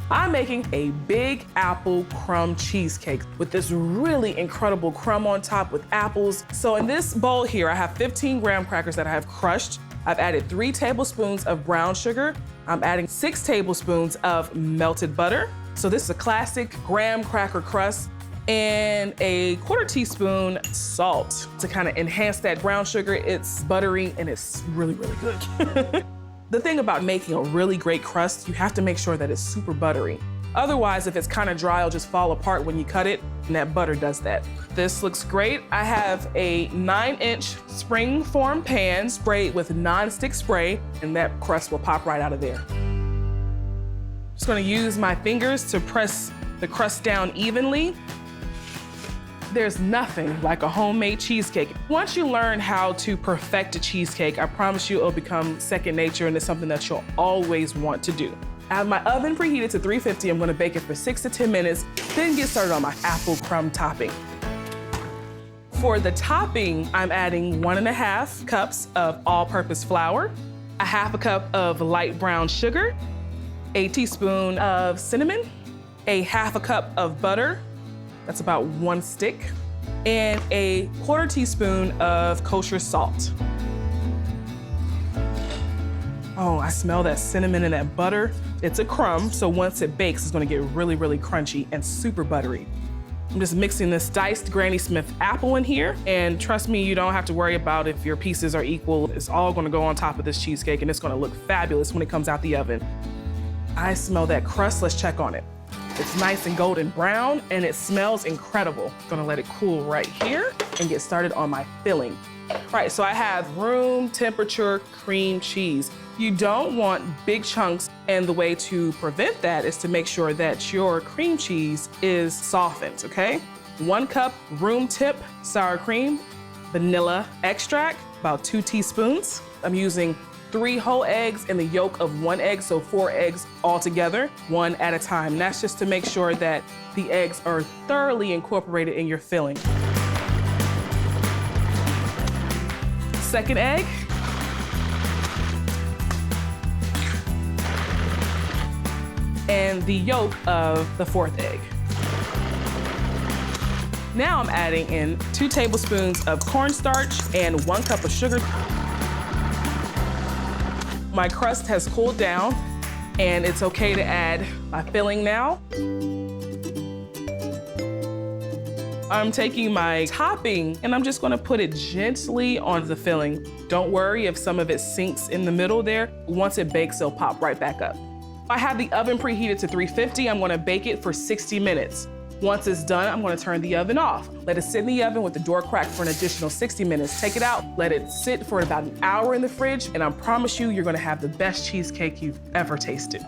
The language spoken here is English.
I'm making a big apple crumb cheesecake with this really incredible crumb on top with apples. So in this bowl here, I have 15 graham crackers that I have crushed. I've added 3 tablespoons of brown sugar. I'm adding 6 tablespoons of melted butter. So this is a classic graham cracker crust, and a 1/4 teaspoon salt to kind of enhance that brown sugar. It's buttery and it's really, really good. The thing about making a really great crust, you have to make sure that it's super buttery. Otherwise, if it's kind of dry, it'll just fall apart when you cut it, and that butter does that. This looks great. I have a 9-inch spring-form pan sprayed with non-stick spray, and that crust will pop right out of there. Just gonna use my fingers to press the crust down evenly. There's nothing like a homemade cheesecake. Once you learn how to perfect a cheesecake, I promise you it'll become second nature, and it's something that you'll always want to do. I have my oven preheated to 350. I'm gonna bake it for 6 to 10 minutes, then get started on my apple crumb topping. For the topping, I'm adding 1½ cups of all-purpose flour, 1/2 cup of light brown sugar, a teaspoon of cinnamon, 1/2 cup of butter, that's about 1 stick, and a 1/4 teaspoon of kosher salt. Oh, I smell that cinnamon and that butter. It's a crumb, so once it bakes, it's gonna get really, really crunchy and super buttery. I'm just mixing this diced Granny Smith apple in here, and trust me, you don't have to worry about if your pieces are equal. It's all gonna go on top of this cheesecake, and it's gonna look fabulous when it comes out the oven. I smell that crust. Let's check on it. It's nice and golden brown, and it smells incredible. Gonna let it cool right here and get started on my filling. All right, so I have room temperature cream cheese. You don't want big chunks, and the way to prevent that is to make sure that your cream cheese is softened, okay? 1 cup room temp sour cream, vanilla extract, about 2 teaspoons. I'm using 3 whole eggs and the yolk of 1 egg, so 4 eggs altogether, 1 at a time. And that's just to make sure that the eggs are thoroughly incorporated in your filling. Second egg. And the yolk of the 4th egg. Now I'm adding in 2 tablespoons of cornstarch and 1 cup of sugar. My crust has cooled down, and it's okay to add my filling now. I'm taking my topping, and I'm just gonna put it gently on the filling. Don't worry if some of it sinks in the middle there. Once it bakes, it'll pop right back up. I have the oven preheated to 350. I'm gonna bake it for 60 minutes. Once it's done, I'm gonna turn the oven off. Let it sit in the oven with the door cracked for an additional 60 minutes. Take it out, let it sit for about an hour in the fridge, and I promise you, you're gonna have the best cheesecake you've ever tasted.